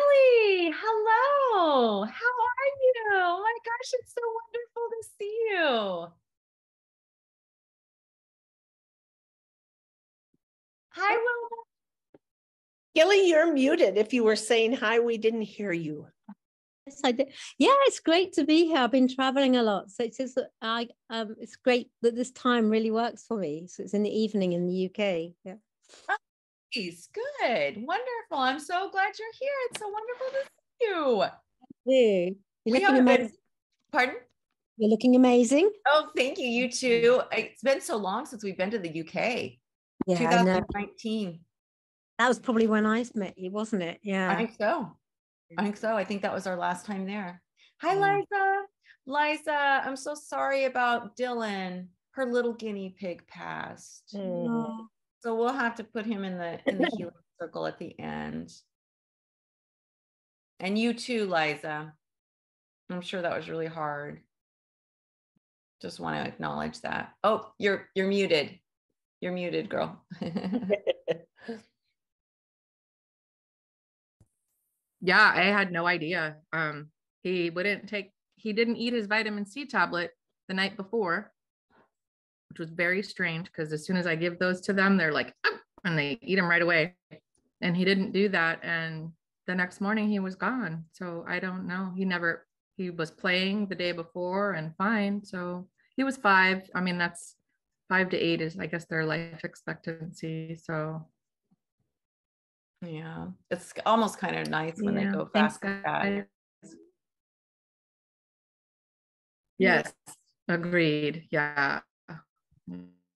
Gilly, hello. How are you? Oh my gosh, it's so wonderful to see you. Hi, Wilma. Gilly, you're muted. If you were saying hi, we didn't hear you. Yes, I did. Yeah, it's great to be here. I've been traveling a lot, so it's just it's great that this time really works for me. So it's in the evening in the UK. Yeah. Nice, good, wonderful. I'm so glad you're here. It's so wonderful to see you. You're We looking haven't been, amazing. pardon? You're looking amazing. Oh, thank you. You too. It's been so long since we've been to the UK. Yeah, I know. 2019. That was probably when I met you, wasn't it? I Yeah. think so. I think that was our last time there. Hi, Mm. Liza. Liza, I'm so sorry about Dylan. Her little guinea pig passed. Oh. So we'll have to put him in the healing circle at the end. And you too, Liza. I'm sure that was really hard. Just want to acknowledge that. Oh, you're muted. You're muted, girl. Yeah, I had no idea. He didn't eat his vitamin C tablet the night before, which was very strange because as soon as I give those to them, they're like, "Ah," and they eat them right away. And he didn't do that. And the next morning he was gone. So I don't know. He was playing the day before and fine. So he was 5. I mean, that's 5 to 8 is, I guess, their life expectancy. So Yeah, it's almost kind of nice when they go thanks, fast like that. Yes, agreed. Yeah.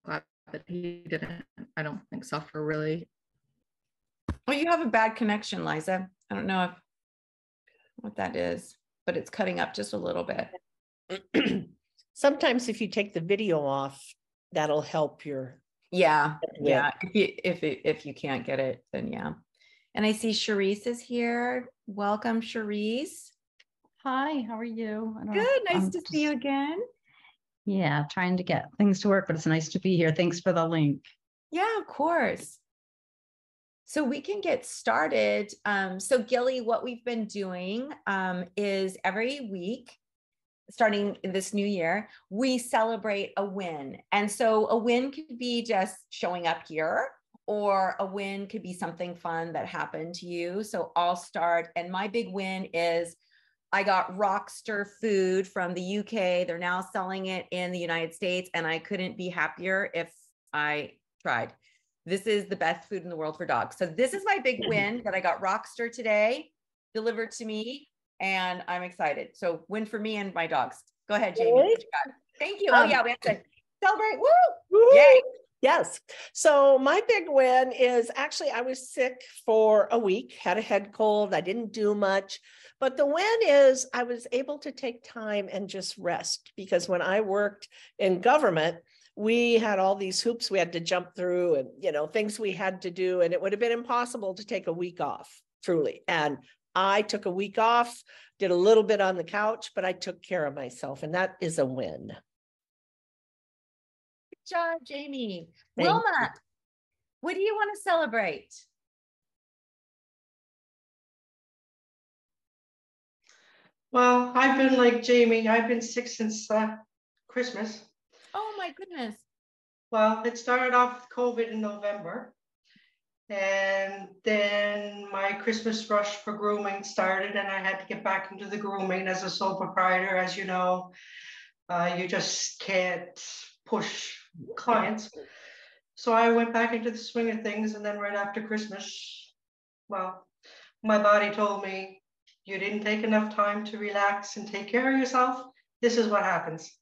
Glad that he didn't, I don't think, suffer really. Well, you have a bad connection, Liza. I don't know what that is, but it's cutting up just a little bit. Sometimes if you take the video off, that'll help your. Yeah. If you can't get it, then yeah. And I see Charisse is here. Welcome, Charisse. Hi, how are you? Good. Nice to see you again. Yeah, trying to get things to work, but it's nice to be here. Thanks for the link. Yeah, of course. So we can get started. So Gilly, what we've been doing is every week, starting this new year, we celebrate a win. And so a win could be just showing up here, or a win could be something fun that happened to you. So I'll start. And my big win is I got Rockster food from the UK. They're now selling it in the United States, and I couldn't be happier if I tried. This is the best food in the world for dogs. So this is my big win that I got Rockster today delivered to me, and I'm excited. So win for me and my dogs. Go ahead, Jamie. What you got? Thank you. Oh yeah, we have to celebrate. Woo! Woo! Yay! Yes. So my big win is actually I was sick for a week, had a head cold. I didn't do much, but the win is I was able to take time and just rest, because when I worked in government, we had all these hoops we had to jump through and, things we had to do. And it would have been impossible to take a week off, truly. And I took a week off, did a little bit on the couch, but I took care of myself. And that is a win. Good job, Jamie. Thank Wilma, what do you want to celebrate? Well, I've been like Jamie. I've been sick since Christmas. Oh my goodness. Well, it started off with COVID in November. And then my Christmas rush for grooming started, and I had to get back into the grooming as a sole proprietor. As you know, you just can't push clients. So I went back into the swing of things. And then right after Christmas, well, my body told me, you didn't take enough time to relax and take care of yourself. This is what happens.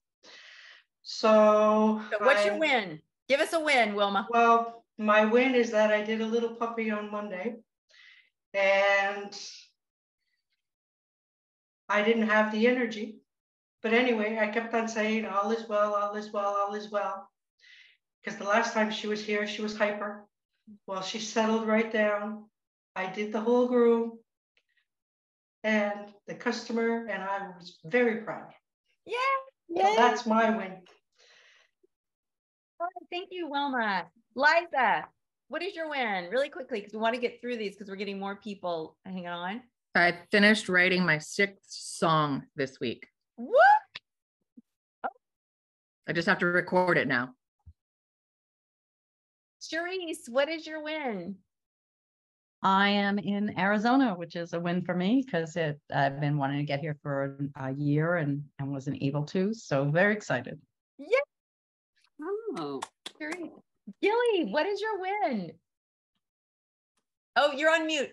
So what's your win? Give us a win, Wilma. Well, my win is that I did a little puppy on Monday, and I didn't have the energy. But anyway, I kept on saying, all is well, all is well, all is well. Because the last time she was here, she was hyper. Well, she settled right down. I did the whole groom, and the customer and I was very proud. Yeah. So that's my win. Oh, thank you, Wilma. Liza, what is your win? Really quickly, because we want to get through these because we're getting more people hanging on. I finished writing my 6th song this week. What? I just have to record it now. Cherise, what is your win? I am in Arizona, which is a win for me because I've been wanting to get here for a year and wasn't able to. So very excited. Yeah. Oh, Cherise. Gilly, what is your win? Oh, you're on mute.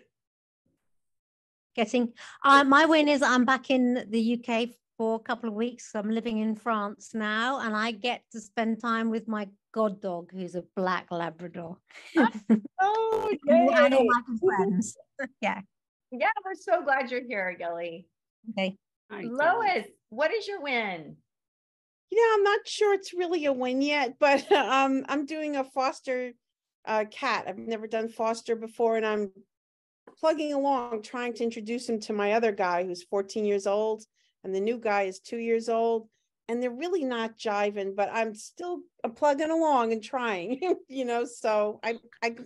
Getting my win is I'm back in the UK for a couple of weeks. I'm living in France now, and I get to spend time with my god dog, who's a black Labrador. Oh, And all yay. my good friends. Yeah. Yeah, we're so glad you're here, Gilly. Okay. hi, Gilly. Lois, what is your win? I'm not sure it's really a win yet, but I'm doing a foster cat. I've never done foster before, and I'm plugging along, trying to introduce him to my other guy who's 14 years old, and the new guy is 2 years old. And they're really not jiving, but I'm still plugging along and trying, so I'm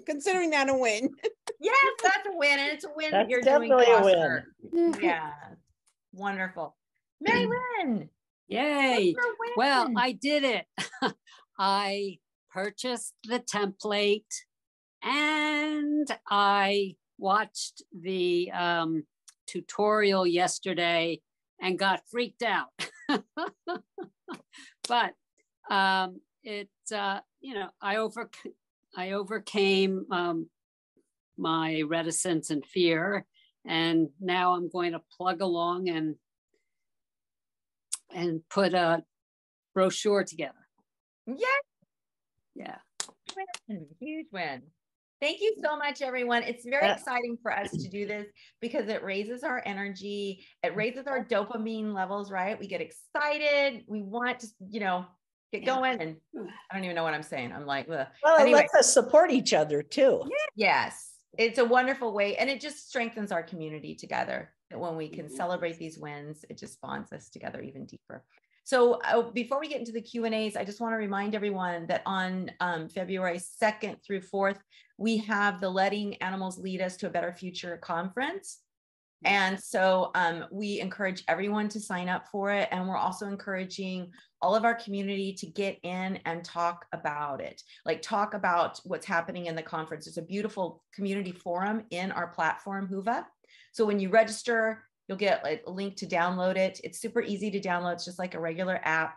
considering that a win. Yes, that's a win. And it's a win that That's you're doing definitely a win. foster. Yeah. Wonderful. Mary Lynn. Yay. what's your win? Well, I did it. I purchased the template and I watched the tutorial yesterday and got freaked out. But I overcame my reticence and fear, and now I'm going to plug along and put a brochure together. Yeah. Huge win. Thank you so much, everyone. It's very exciting for us to do this because it raises our energy. It raises our dopamine levels, right? We get excited. We want to, get going. And I don't even know what I'm saying. I'm like, ugh. Well, it anyway. lets us support each other too. Yes. It's a wonderful way. And it just strengthens our community together. That when we can celebrate these wins, it just bonds us together even deeper. So before we get into the Q&As, I just want to remind everyone that on February 2nd through 4th, we have the Letting Animals Lead Us to a Better Future conference. And so we encourage everyone to sign up for it. And we're also encouraging all of our community to get in and talk about it, like talk about what's happening in the conference. There's a beautiful community forum in our platform, Huva. So when you register, you'll get a link to download it. It's super easy to download. It's just like a regular app.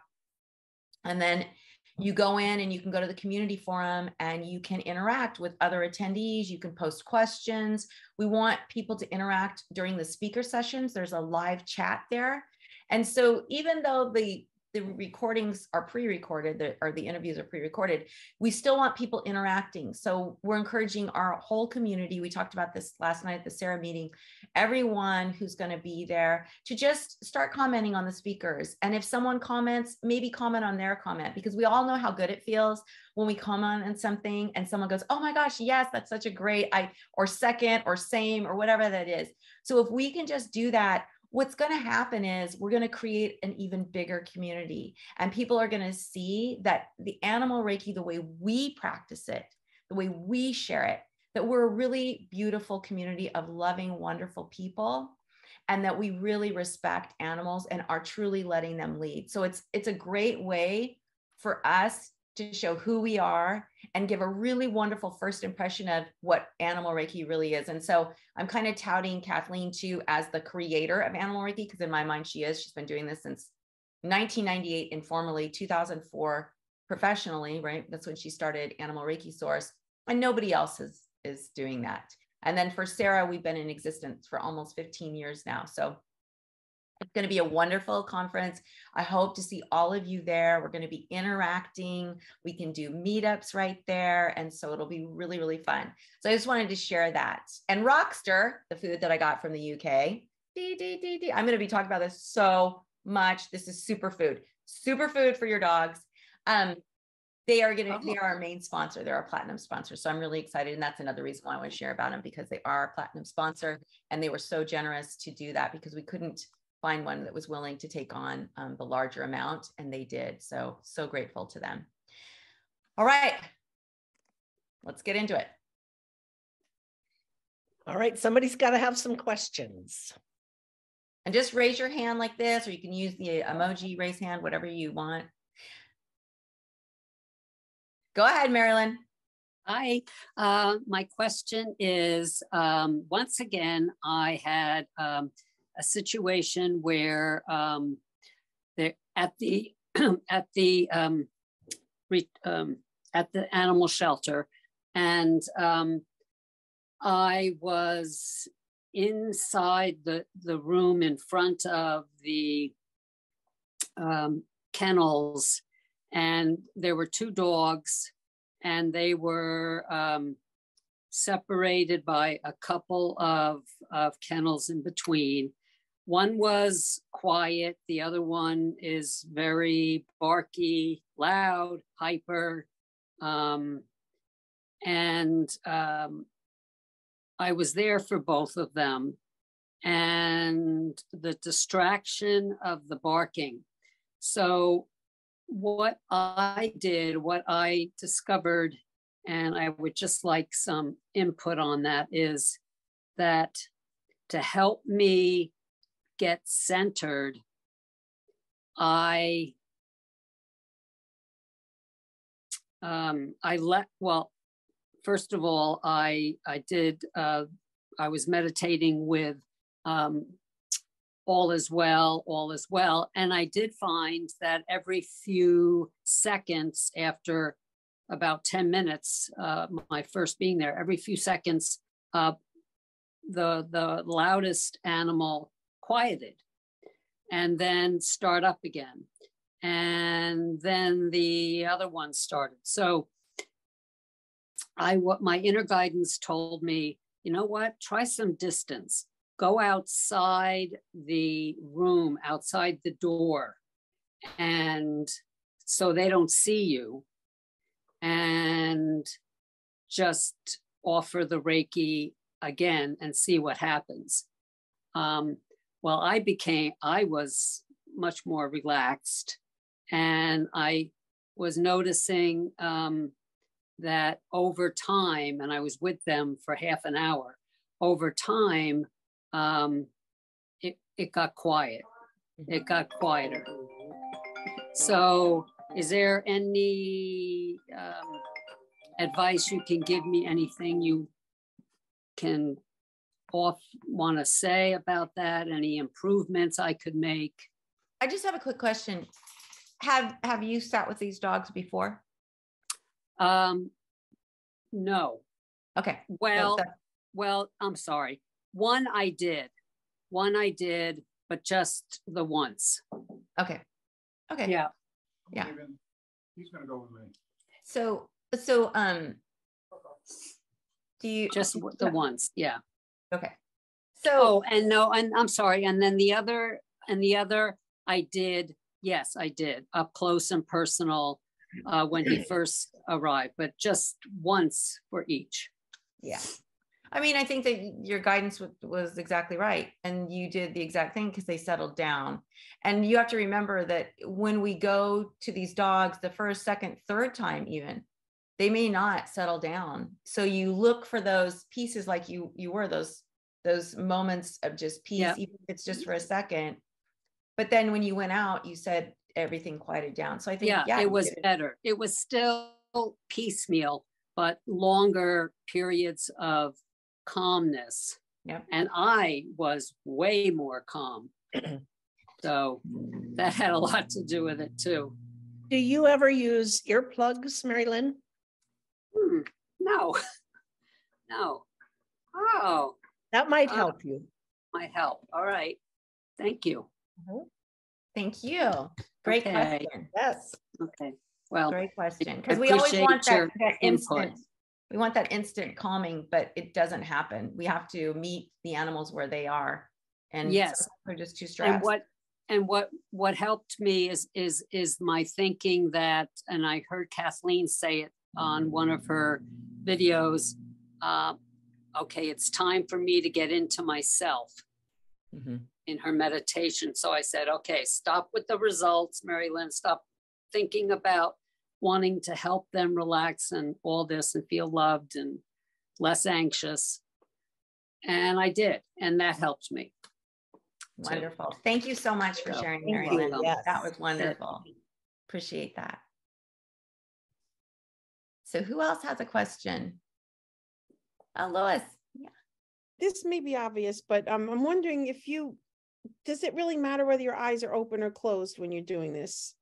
And then you go in and you can go to the community forum and you can interact with other attendees. You can post questions. We want people to interact during the speaker sessions. There's a live chat there. And so even though the recordings are pre-recorded, or the interviews are pre-recorded, we still want people interacting. So we're encouraging our whole community. We talked about this last night at the Sarah meeting, everyone who's going to be there to just start commenting on the speakers. And if someone comments, maybe comment on their comment, because we all know how good it feels when we comment on something and someone goes, oh my gosh, yes, that's such a great, or second or same or whatever that is. So if we can just do that, what's going to happen is we're going to create an even bigger community, and people are going to see that the Animal Reiki, the way we practice it, the way we share it, that we're a really beautiful community of loving, wonderful people, and that we really respect animals and are truly letting them lead. So it's a great way for us to show who we are and give a really wonderful first impression of what Animal Reiki really is. And so I'm kind of touting Kathleen too as the creator of Animal Reiki, because in my mind she is. She's been doing this since 1998 informally, 2004 professionally, right? That's when she started Animal Reiki Source, and nobody else is doing that. And then for Sarah, we've been in existence for almost 15 years now. So it's going to be a wonderful conference. I hope to see all of you there. We're going to be interacting. We can do meetups right there. And so it'll be really, really fun. So I just wanted to share that. And Rockster, the food that I got from the UK, I'm going to be talking about this so much. This is superfood for your dogs. They are our main sponsor. They're our platinum sponsor. So I'm really excited. And that's another reason why I want to share about them, because they are a platinum sponsor and they were so generous to do that, because we couldn't find one that was willing to take on the larger amount, and they did. So grateful to them. All right, let's get into it. All right, somebody's got to have some questions. And just raise your hand like this, or you can use the emoji raise hand, whatever you want. Go ahead, Marilyn. Hi, my question is, once again, I had a situation where at the at the animal shelter, and I was inside the room in front of the kennels, and there were two dogs, and they were separated by a couple of kennels in between. One was quiet, the other one is very barky, loud, hyper. I was there for both of them, and the distraction of the barking. So what I discovered, and I would just like some input on that, is that to help me get centered, I first of all, I was meditating with all is well. And I did find that every few seconds, after about 10 minutes, my first being there, every few seconds, the loudest animal quieted and then start up again. And then the other one started. So what my inner guidance told me, you know what, try some distance. Go outside the room, outside the door, and so they don't see you, and just offer the Reiki again and see what happens. I was much more relaxed, and I was noticing that over time, and I was with them for half an hour, over time, it got quiet. It got quieter. So is there any advice you can give me? Anything you can want to say about that? Any improvements I could make? I just have a quick question. Have you sat with these dogs before? No. Okay. Well, I'm sorry. One I did, but just the once. Okay. Yeah. He's gonna go with me. So do you just the once? Yeah. Okay. So and I'm sorry. And then the other I did. Yes, I did up close and personal when he first arrived, but just once for each. Yeah. I mean, I think that your guidance was exactly right. And you did the exact thing because they settled down. And you have to remember that when we go to these dogs, the first, second, third time, even, they may not settle down. So you look for those pieces, like you were, those moments of just peace, yep. Even if it's just for a second. But then when you went out, you said everything quieted down. So I think, it was better. It was still piecemeal, but longer periods of calmness. Yep. And I was way more calm. So that had a lot to do with it too. Do you ever use earplugs, Mary Lynn? No. Oh. That might help you. Might help. All right. Thank you. Thank you. Great question. Yes. Okay. Well, great question. Because we always want that input. Instant. We want that instant calming, but it doesn't happen. We have to meet the animals where they are, and yes, they're just too stressed. And what helped me is my thinking that, and I heard Kathleen say it on one of her videos. Okay, it's time for me to get into myself. In her meditation. So I said, okay, stop with the results, Mary Lynn. Stop thinking about wanting to help them relax and all this and feel loved and less anxious. And I did, and that helped me. Wonderful. Thank you so much for sharing, Mary Lynn. Yes. That was wonderful. Appreciate that. So who else has a question? Oh, Lois. Yeah. This may be obvious, but I'm wondering if does it really matter whether your eyes are open or closed when you're doing this?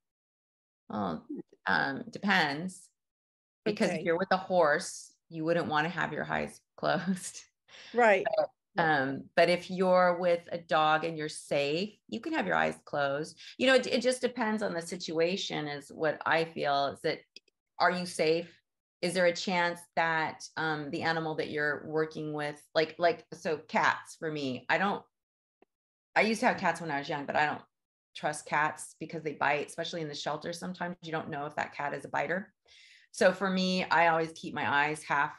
Well, depends. Because if Okay. you're with a horse, you wouldn't want to have your eyes closed. Right. But if you're with a dog and you're safe, you can have your eyes closed. You know, it just depends on the situation, is what I feel. Is that, are you safe? Is there a chance that the animal that you're working with, so cats for me, I used to have cats when I was young, but I don't trust cats because they bite, especially in the shelter. Sometimes you don't know if that cat is a biter. So for me, I always keep my eyes half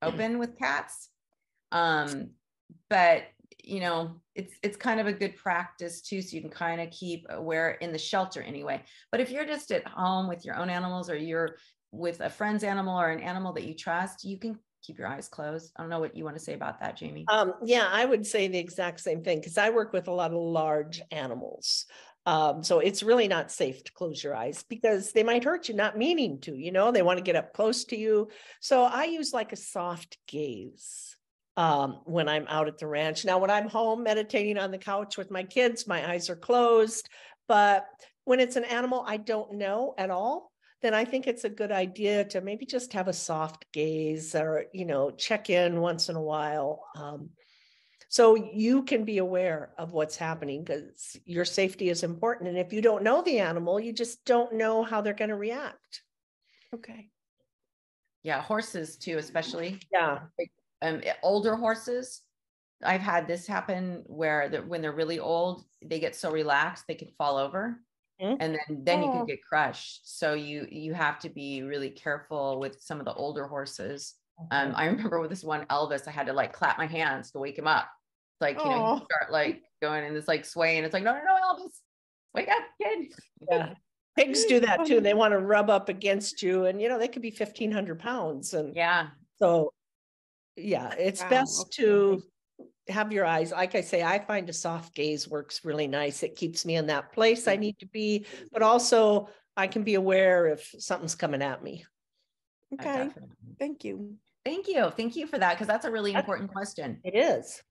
open with cats. But you know, it's kind of a good practice too. So you can kind of keep aware in the shelter anyway. But if you're just at home with your own animals, or you're with a friend's animal or an animal that you trust, you can keep your eyes closed. I don't know what you want to say about that, Jamie. Yeah, I would say the exact same thing, because I work with a lot of large animals. So it's really not safe to close your eyes, because they might hurt you, not meaning to, you know, they want to get up close to you. So I use like a soft gaze when I'm out at the ranch. Now, when I'm home meditating on the couch with my kids, my eyes are closed. But when it's an animal I don't know at all, then I think it's a good idea to maybe just have a soft gaze, or, you know, check in once in a while. So you can be aware of what's happening, because your safety is important. And if you don't know the animal, you just don't know how they're going to react. Okay. Yeah, horses too, especially. Yeah. Older horses. I've had this happen where when they're really old, they get so relaxed they can fall over. And then you could get crushed. So you have to be really careful with some of the older horses. I remember with this one Elvis, I had to like clap my hands to wake him up. It's like, you know, you start like going and it's like swaying. It's like, no, Elvis, wake up, kid. Yeah. Pigs do that too. They want to rub up against you, and, you know, they could be 1,500 pounds. And yeah. So yeah, it's best to have your eyes. Like I say, I find a soft gaze works really nice. It keeps me in that place I need to be, but also I can be aware if something's coming at me. Okay. Thank you. Thank you. Thank you for that. Cause that's a really important question. It is.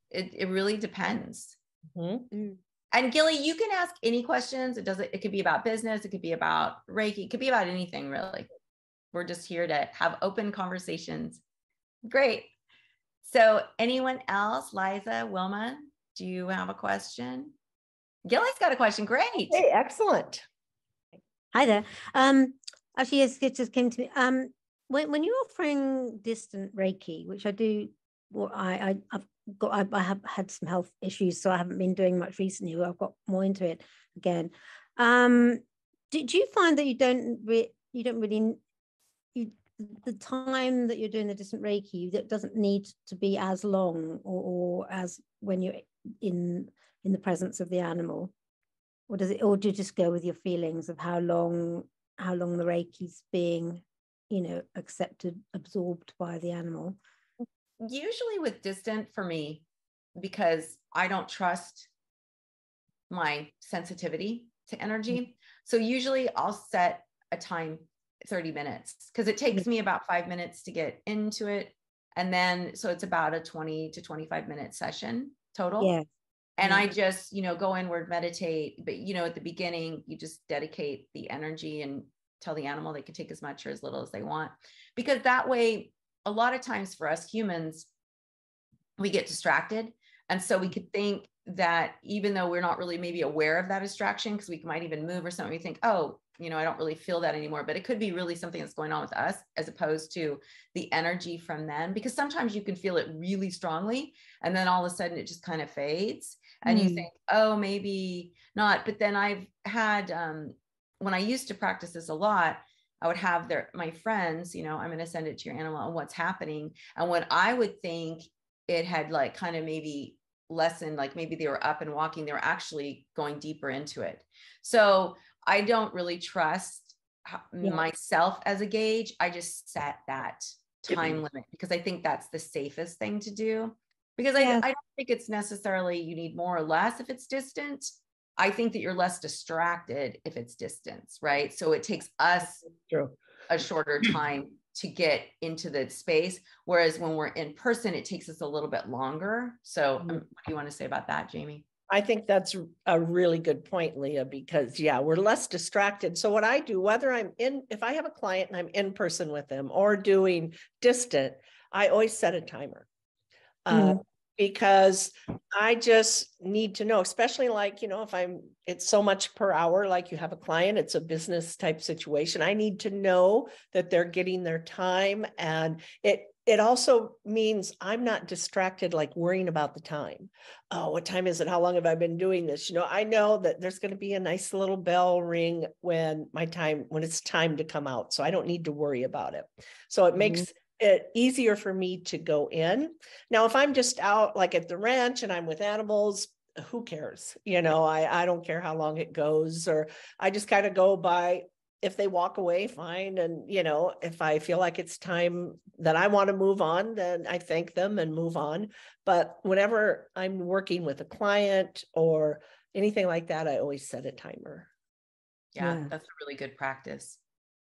It really depends. Mm-hmm. And Gilly, you can ask any questions. It could be about business. It could be about Reiki. It could be about anything really. We're just here to have open conversations. Great. So anyone else? Liza, Wilma, do you have a question? Gilly's got a question. Great. Hey, excellent. Hi there. Actually, yes, it just came to me. When you're offering distant Reiki, which I do, well, I have had some health issues, so I haven't been doing much recently. Well, I've got more into it again. Do you find that you don't really the time that you're doing the distant Reiki, that doesn't need to be as long or as when you're in the presence of the animal, or do you just go with your feelings of how long the Reiki's being, you know, accepted, absorbed by the animal? Usually with distant for me, because I don't trust my sensitivity to energy. So usually I'll set a time 30 minutes, because it takes me about 5 minutes to get into it. And then, so it's about a 20 to 25 minute session total. Yeah. And I just, you know, go inward, meditate. But, you know, at the beginning, you just dedicate the energy and tell the animal they can take as much or as little as they want. Because that way, a lot of times for us humans, we get distracted. And so we could think that even though we're not really maybe aware of that distraction, because we might even move or something, we think, oh, you know, I don't really feel that anymore. But it could be really something that's going on with us, as opposed to the energy from them. Because sometimes you can feel it really strongly, and then all of a sudden it just kind of fades. And you think, oh, maybe not. But then I've had, when I used to practice this a lot, I would have my friends, you know, I'm going to send it to your animal and what's happening. And when I would think it had like kind of maybe lessened, like maybe they were up and walking, they were actually going deeper into it. So I don't really trust myself as a gauge. I just set that time limit, because I think that's the safest thing to do. Because Yeah. I don't think it's necessarily you need more or less if it's distant. I think that you're less distracted if it's distance, right? So it takes us True. a shorter time to get into the space. Whereas when we're in person, it takes us a little bit longer. So what do you want to say about that, Jamie? I think that's a really good point, Leah, because yeah, we're less distracted. So what I do, whether if I have a client and I'm in person with them or doing distant, I always set a timer. Because I just need to know, especially like, if it's so much per hour, like you have a client, it's a business type situation. I need to know that they're getting their time. And it also means I'm not distracted, like worrying about the time. Oh, what time is it? How long have I been doing this? I know that there's going to be a nice little bell ring when it's time to come out. So I don't need to worry about it. So it makes it easier for me to go in. Now, if I'm just out like at the ranch and I'm with animals, who cares? I don't care how long it goes, or I just kind of go by. If they walk away, fine. And, if I feel like it's time that I want to move on, then I thank them and move on. But whenever I'm working with a client or anything like that, I always set a timer. Yeah. That's a really good practice.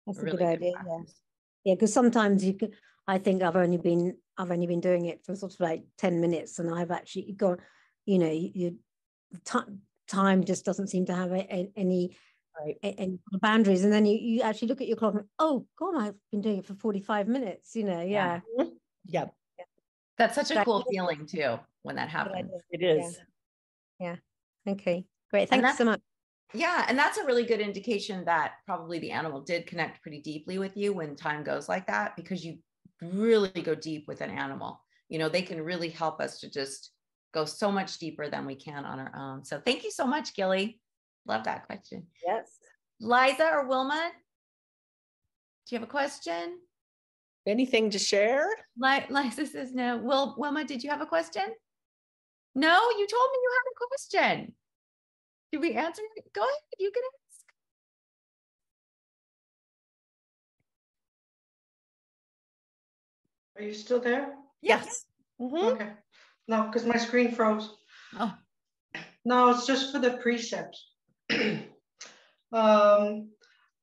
That's a really good idea. Yeah. Because sometimes I think I've only been doing it for sort of like 10 minutes and I've actually got, time just doesn't seem to have any boundaries. And then you actually look at your clock and, oh God, I've been doing it for 45 minutes, Yeah. That's such a cool feeling too, when that happens. It is. Yeah. Okay, great. Thank you so much. Yeah. And that's a really good indication that probably the animal did connect pretty deeply with you when time goes like that, because you really go deep with an animal. They can really help us to just go so much deeper than we can on our own. So thank you so much, Gilly. Love that question. Yes. Liza or Wilma, do you have a question? Anything to share? Liza says no. Wilma, did you have a question? No, you told me you had a question. Did we answer? Go ahead. You can ask. Are you still there? Yes. Okay. No, because my screen froze. Oh. No, it's just for the precepts.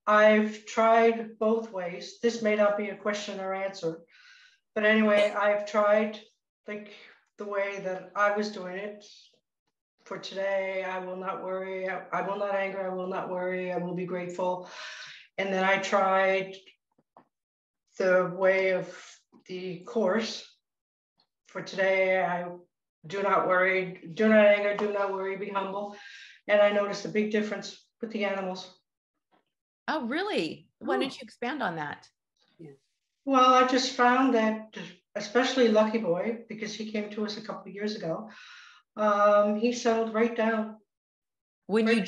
I've tried both ways. This may not be a question or answer, but anyway, I've tried like the way that I was doing it. For today, I will not worry. I will not anger. I will not worry. I will be grateful. And then I tried the way of the course. For today, I do not worry, do not anger, do not worry, be humble. And I noticed a big difference with the animals. Oh, really? Why don't you expand on that? Yeah. Well, I just found that, especially Lucky Boy, because he came to us a couple of years ago, he settled right down. When you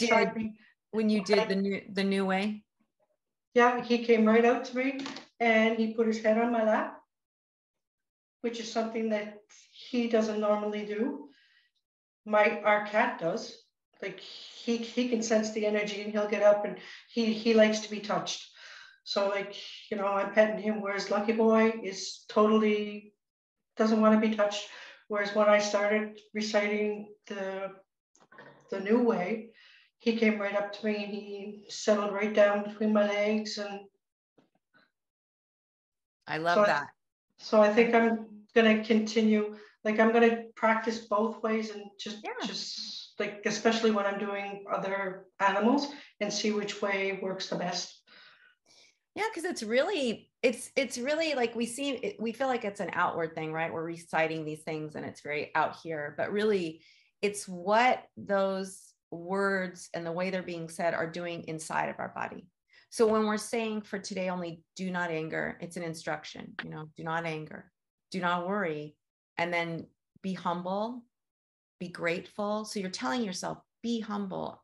did the new way? Yeah, he came right out to me and he put his head on my lap, which is something that he doesn't normally do. Our cat does. Like he can sense the energy and he'll get up and he likes to be touched. So like, I'm petting him, whereas Lucky Boy is totally doesn't want to be touched. Whereas when I started reciting the new way, he came right up to me and he settled right down between my legs. And I love that. So I think I'm going to continue, like I'm going to practice both ways and just like, especially when I'm doing other animals, and see which way works the best. Yeah, because it's really like we feel like it's an outward thing, right? We're reciting these things and it's very out here, but really it's what those words and the way they're being said are doing inside of our body. So when we're saying for today only, do not anger, it's an instruction, do not anger, do not worry, and then be humble, be grateful. So you're telling yourself, be humble,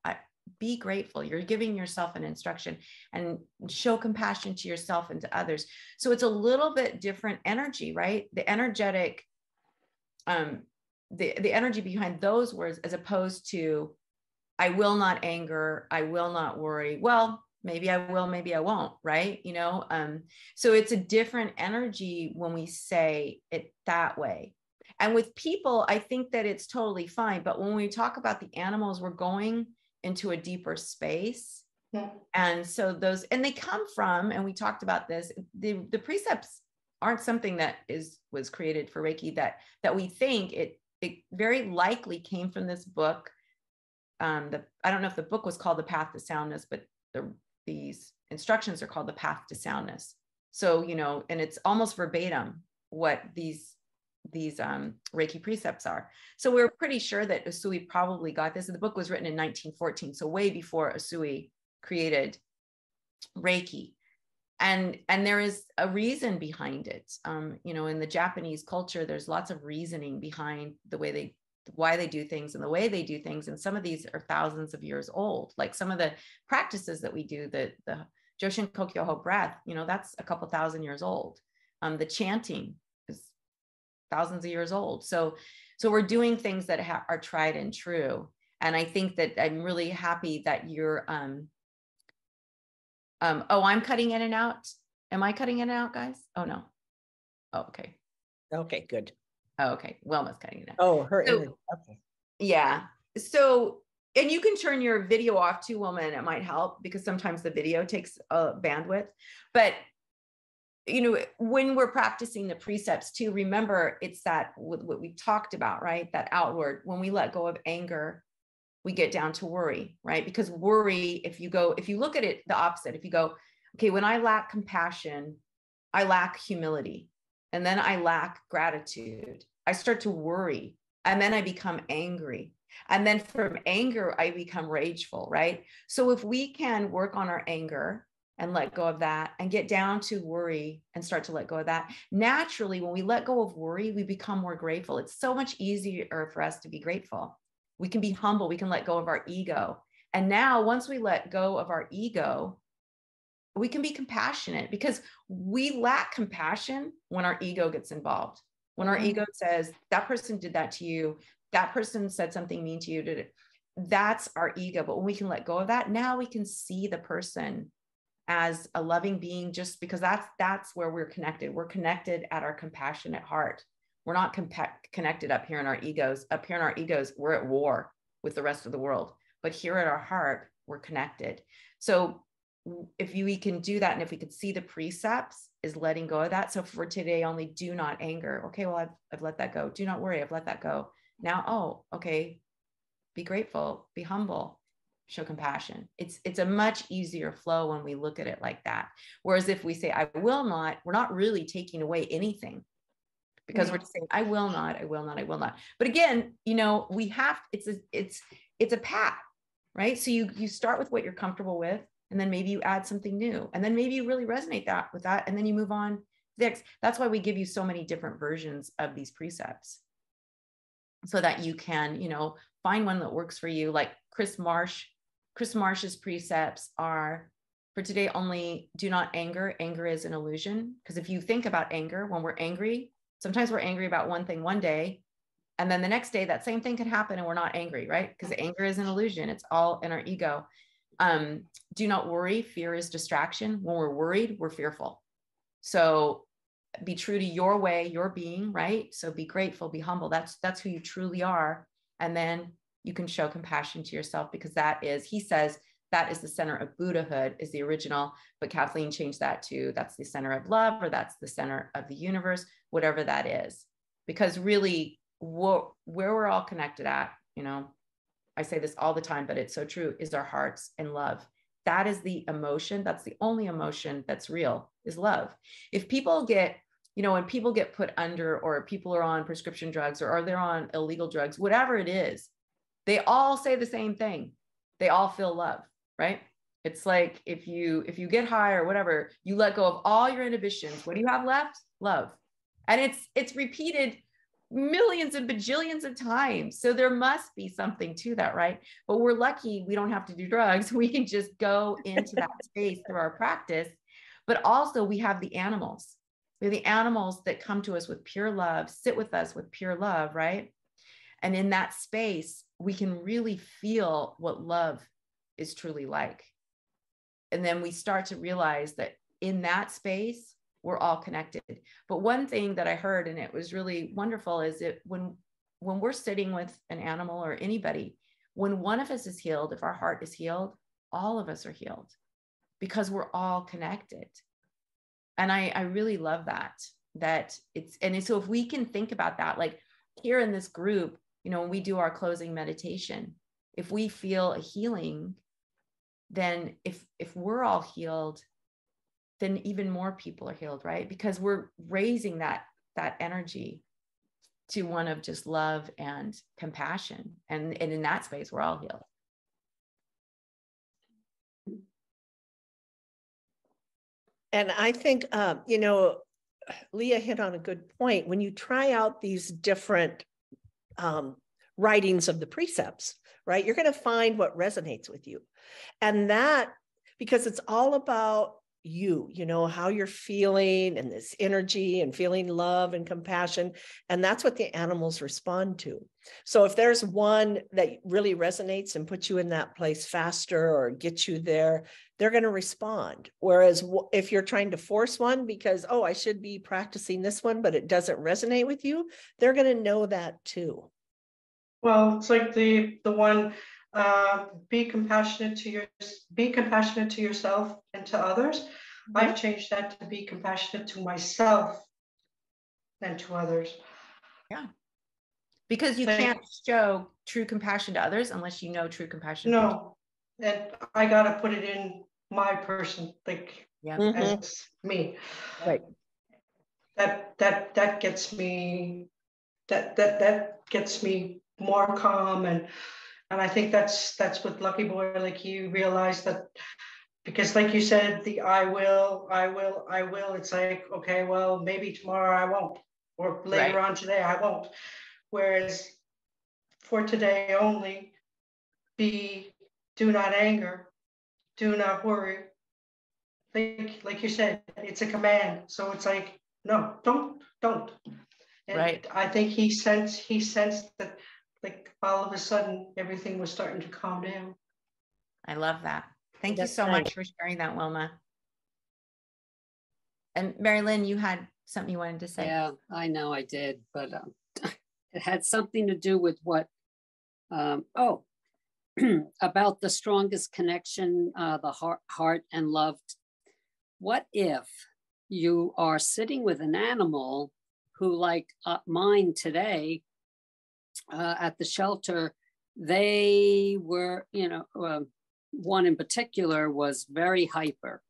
be grateful. You're giving yourself an instruction, and show compassion to yourself and to others. So it's a little bit different energy, right? The energetic, the energy behind those words, as opposed to, I will not anger, I will not worry. Well, maybe I will, maybe I won't, right? So it's a different energy when we say it that way. And with people, I think that it's totally fine. But when we talk about the animals, we're going into a deeper space. Yeah. And so those, and they come from, and we talked about this, the precepts aren't something that was created for Reiki, that we think it very likely came from this book. I don't know if the book was called The Path to Soundness, but these instructions are called The Path to Soundness. So, you know, and it's almost verbatim what these Reiki precepts are. So we're pretty sure that Usui probably got this. The book was written in 1914, so way before Usui created Reiki. And there is a reason behind it. You know, in the Japanese culture, there's lots of reasoning behind why they do things and the way they do things. And some of these are thousands of years old. Like some of the practices that we do, the Joshin Kokyoho breath, you know, that's a couple thousand years old. The chanting is thousands of years old. So we're doing things that are tried and true. And I think that I'm really happy that you're, oh, I'm cutting in and out. Am I cutting in and out, guys? Oh, no. Oh, okay. Okay, good. Oh, okay. Wilma's cutting it out. Oh, her So, image. Okay. yeah. So, and you can turn your video off too, Wilma, and it might help because sometimes the video takes bandwidth. But, you know, when we're practicing the precepts too, remember it's that what we talked about, right? That outward, when we let go of anger, we get down to worry, right? Because worry, if you look at it the opposite, if you go, okay, when I lack compassion, I lack humility, and then I lack gratitude, I start to worry, and then I become angry. And then from anger, I become rageful, right? So if we can work on our anger and let go of that and get down to worry and start to let go of that, naturally, when we let go of worry, we become more grateful. It's so much easier for us to be grateful. We can be humble. We can let go of our ego. And now once we let go of our ego, we can be compassionate, because we lack compassion when our ego gets involved. When our ego says, that person did that to you, that person said something mean to you, that's our ego. But when we can let go of that, now we can see the person as a loving being, just because that's where we're connected. We're connected at our compassionate heart. We're not connected up here in our egos. Up here in our egos, we're at war with the rest of the world. But here at our heart, we're connected. So if we can do that, and if we could see the precepts is letting go of that. So for today, only do not anger. Okay, well, I've let that go. Do not worry, I've let that go. Now, oh, okay, be grateful, be humble, show compassion. It's a much easier flow when we look at it like that. Whereas if we say, I will not, we're not really taking away anything, because we're just saying, I will not, I will not, I will not. But again, you know, we have, it's a path, right? So you start with what you're comfortable with, and then maybe you add something new, and then maybe you really resonate with that, and then you move on next. That's why we give you so many different versions of these precepts, so that you can, you know, find one that works for you. Like Chris Marsh's precepts are, for today only, do not anger. Anger is an illusion. Because if you think about anger, when we're angry, sometimes we're angry about one thing one day, and then the next day that same thing could happen and we're not angry, right? Because anger is an illusion. It's all in our ego. Do not worry. Fear is distraction. When we're worried, we're fearful. So be true to your way, your being, right? So be grateful, be humble. That's who you truly are. And then you can show compassion to yourself, because that is, he says, that is the center of Buddhahood, is the original, but Kathleen changed that to, that's the center of love, or that's the center of the universe, whatever that is. Because really, where we're all connected at, you know, I say this all the time, but it's so true, is our hearts and love. That is the emotion. That's the only emotion that's real, is love. If people get, you know, when people get put under, or people are on prescription drugs, or they're on illegal drugs, whatever it is, they all say the same thing. They all feel love, right? It's like if you get high or whatever, you let go of all your inhibitions. What do you have left? Love. And it's repeated millions and bajillions of times. So there must be something to that, right? But we're lucky we don't have to do drugs. We can just go into that space through our practice. But also we have the animals. We have the animals that come to us with pure love, sit with us with pure love, right? And in that space, we can really feel what love is truly like. And then we start to realize that in that space, we're all connected. But one thing that I heard, and it was really wonderful, is that when we're sitting with an animal or anybody, when one of us is healed, if our heart is healed, all of us are healed because we're all connected. And I really love that it's, and so if we can think about that, like here in this group, you know, when we do our closing meditation, if we feel a healing, then if we're all healed, then even more people are healed, right? Because we're raising that energy to one of just love and compassion. And in that space, we're all healed. And I think, you know, Leah hit on a good point. When you try out these different writings of the precepts, right, you're going to find what resonates with you. And that, because it's all about you know, how you're feeling and this energy and feeling love and compassion. And that's what the animals respond to. So if there's one that really resonates and puts you in that place faster or gets you there, they're going to respond. Whereas if you're trying to force one because, oh, I should be practicing this one, but it doesn't resonate with you, they're going to know that too. Well, it's like the one, be compassionate to yourself and to others. Mm-hmm. I've changed that to be compassionate to myself and to others. Yeah. Because you can't show true compassion to others unless you know true compassion. No. And I got to put it in my person, like as me. Right. That gets me, that gets me more calm, and I think that's with Lucky Boy. Like, you realize that, because like you said, the I will, it's like, okay, well, maybe tomorrow I won't, or later on today I won't. Whereas for today only, do not anger, do not worry. Like you said, it's a command. So it's like, no, don't. And I think he sensed that, like, all of a sudden everything was starting to calm down. I love that. Thank you so much for sharing that, Wilma. And Mary Lynn, you had something you wanted to say. Yeah, I know I did, but it had something to do with what, about the strongest connection, the heart and love. What if you are sitting with an animal who, like mine today at the shelter, they were, you know, one in particular was very hyper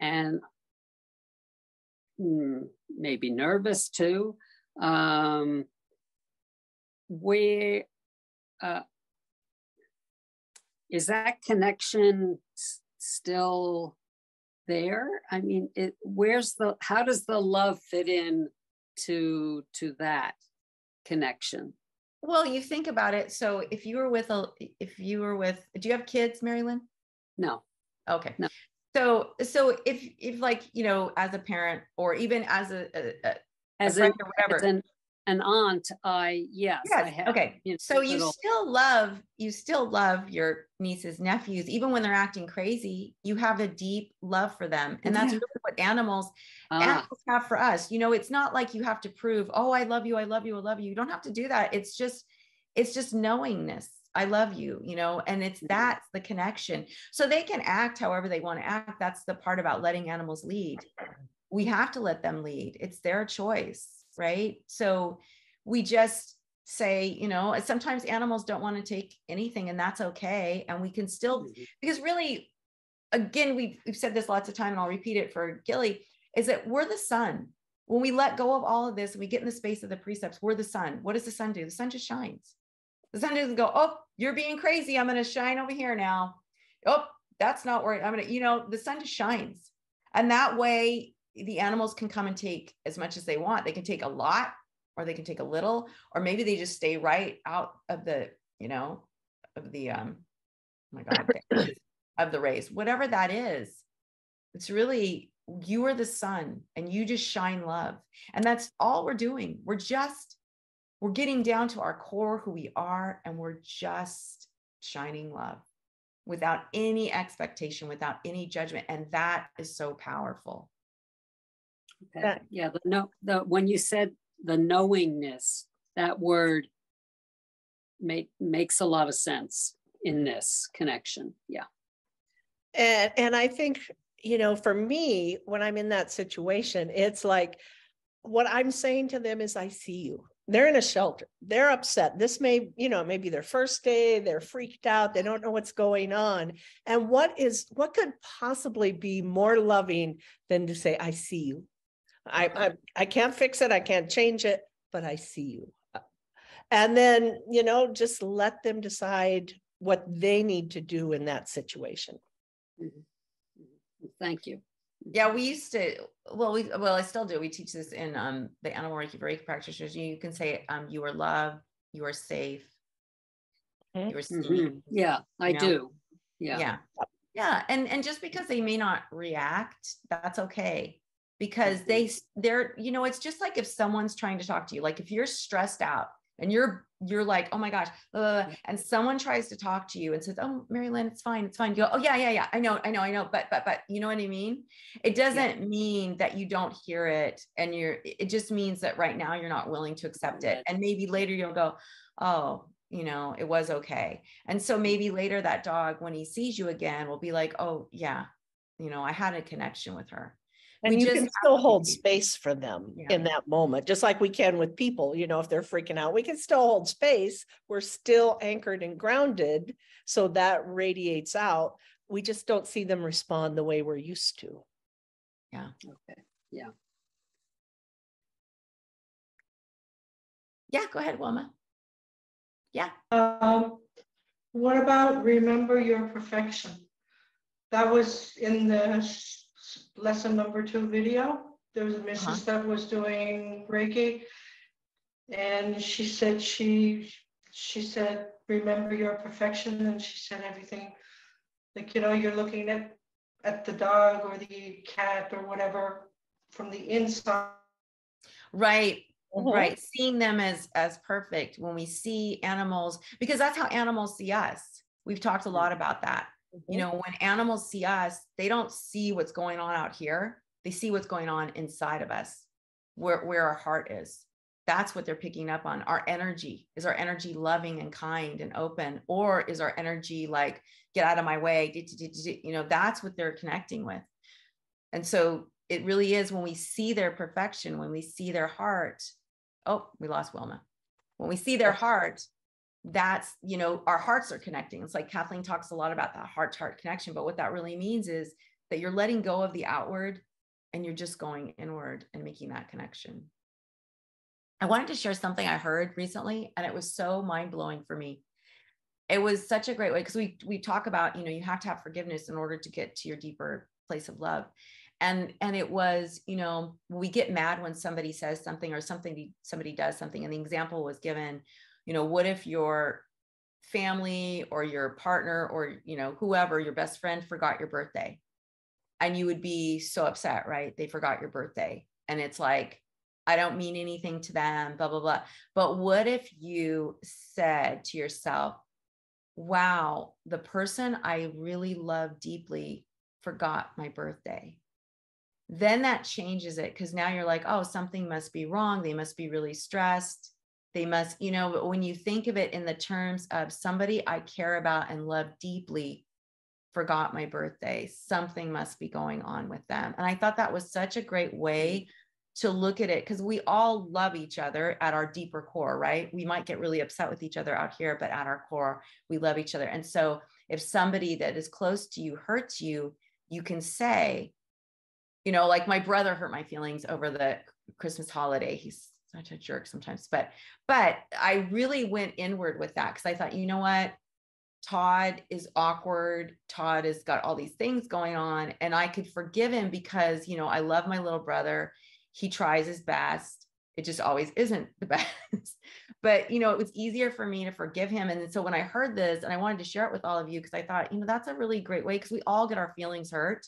and maybe nervous too. Where is that connection still there? I mean, how does the love fit in to that connection? Well, you think about it. So if you were with, do you have kids, Mary Lynn? No. Okay. No. So if like, you know, as a parent or even as a friend or whatever, as an aunt, yes, I have. Okay. You know, so you still love your nieces, nephews, even when they're acting crazy. You have a deep love for them, and that's really what animals have for us. You know, it's not like you have to prove, oh, I love you, I love you, I love you. You don't have to do that. It's just knowingness. I love you, you know, and that's the connection. So they can act however they want to act. That's the part about letting animals lead. We have to let them lead. It's their choice, right? So we just say, you know, sometimes animals don't want to take anything, and that's okay. And we can still, because really, again, we've said this lots of time, and I'll repeat it for Gilly, is that we're the sun. When we let go of all of this, we get in the space of the precepts, we're the sun. What does the sun do? The sun just shines. The sun doesn't go, oh, you're being crazy, I'm going to shine over here now. Oh, that's not where I'm going to, you know, the sun just shines. And that way the animals can come and take as much as they want. They can take a lot, or they can take a little, or maybe they just stay right out of the, you know, of the, oh my God, of the rays, whatever that is. It's really, you are the sun and you just shine love. And that's all we're doing. We're getting down to our core, who we are, and we're just shining love without any expectation, without any judgment. And that is so powerful. Okay. Yeah, when you said the knowingness, that word makes a lot of sense in this connection. Yeah. And I think, for me, when I'm in that situation, it's like what I'm saying to them is, I see you. They're in a shelter. They're upset. This may, maybe their first day, they're freaked out. They don't know what's going on. And what could possibly be more loving than to say, I see you. I can't fix it. I can't change it, but I see you. And then, just let them decide what they need to do in that situation. Thank you. Yeah, we used to, I still do. We teach this in the Animal Reiki practitioners. You can say, you are loved, you are safe, you are seen. Yeah, I do. Yeah. And just because they may not react, that's okay. Because they're, it's just like if someone's trying to talk to you, like if you're stressed out and you're like, oh my gosh, and someone tries to talk to you and says, oh, Mary Lynn, it's fine. You go, oh yeah. I know. But you know what I mean? It doesn't mean that you don't hear it. And it just means that right now you're not willing to accept it. And maybe later you'll go, oh, it was okay. And so maybe later that dog, when he sees you again, will be like, oh yeah, I had a connection with her. And you can still hold space for them in that moment, just like we can with people, if they're freaking out, we can still hold space. We're still anchored and grounded. So that radiates out. We just don't see them respond the way we're used to. Yeah. Okay. Yeah. Yeah. Go ahead, Wilma. Yeah. What about remember your perfection? That was in the lesson number 2 video. There was a missus that was doing Reiki, and she said she said remember your perfection, and she said everything like you're looking at the dog or the cat or whatever from the inside. Right. Right. Seeing them as perfect when we see animals, because that's how animals see us. We've talked a lot about that. When animals see us, they don't see what's going on out here. They see what's going on inside of us, where our heart is. That's what they're picking up on. Our energy. Is our energy loving and kind and open? Or is our energy like, get out of my way? That's what they're connecting with. And so it really is when we see their perfection, when we see their heart. Oh, we lost Wilma. When we see their heart, that's, our hearts are connecting. It's like Kathleen talks a lot about that heart-to-heart connection, but what that really means is that you're letting go of the outward and you're just going inward and making that connection. I wanted to share something I heard recently, and it was so mind-blowing for me. It was such a great way, because we talk about, you have to have forgiveness in order to get to your deeper place of love. And it was, we get mad when somebody says something or somebody does something. And the example was given, what if your family or your partner or, whoever, your best friend forgot your birthday, and you would be so upset, right? They forgot your birthday. And it's like, I don't mean anything to them, blah, blah, blah. But what if you said to yourself, wow, the person I really love deeply forgot my birthday? Then that changes it, because now you're like, oh, something must be wrong. They must be really stressed. They must, but when you think of it in the terms of somebody I care about and love deeply forgot my birthday, something must be going on with them. And I thought that was such a great way to look at it, because we all love each other at our deeper core, right? We might get really upset with each other out here, but at our core, we love each other. And so if somebody that is close to you hurts you, you can say, like my brother hurt my feelings over the Christmas holiday. He's such a jerk sometimes, but I really went inward with that, because I thought, you know what? Todd is awkward. Todd has got all these things going on, and I could forgive him because, I love my little brother. He tries his best. It just always isn't the best, but, it was easier for me to forgive him. And so when I heard this, and I wanted to share it with all of you, because I thought, that's a really great way, because we all get our feelings hurt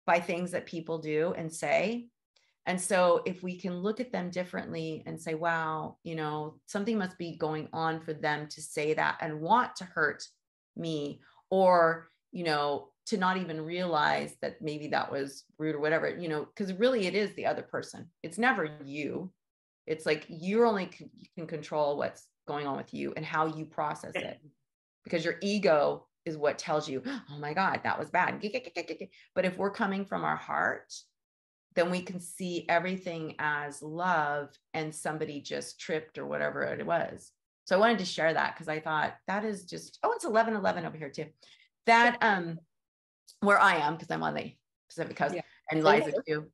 by things that people do and say. And so if we can look at them differently and say, wow, something must be going on for them to say that and want to hurt me, or, you know, to not even realize that maybe that was rude or whatever, you know, because really it is the other person. It's never you. It's like you can control what's going on with you and how you process it, because your ego is what tells you, oh my God, that was bad. But if we're coming from our heart, then we can see everything as love, and somebody just tripped or whatever it was. So I wanted to share that because I thought that is just, oh, it's 11:11 over here too. That, where I am, because I'm on the Pacific Coast, and Liza too,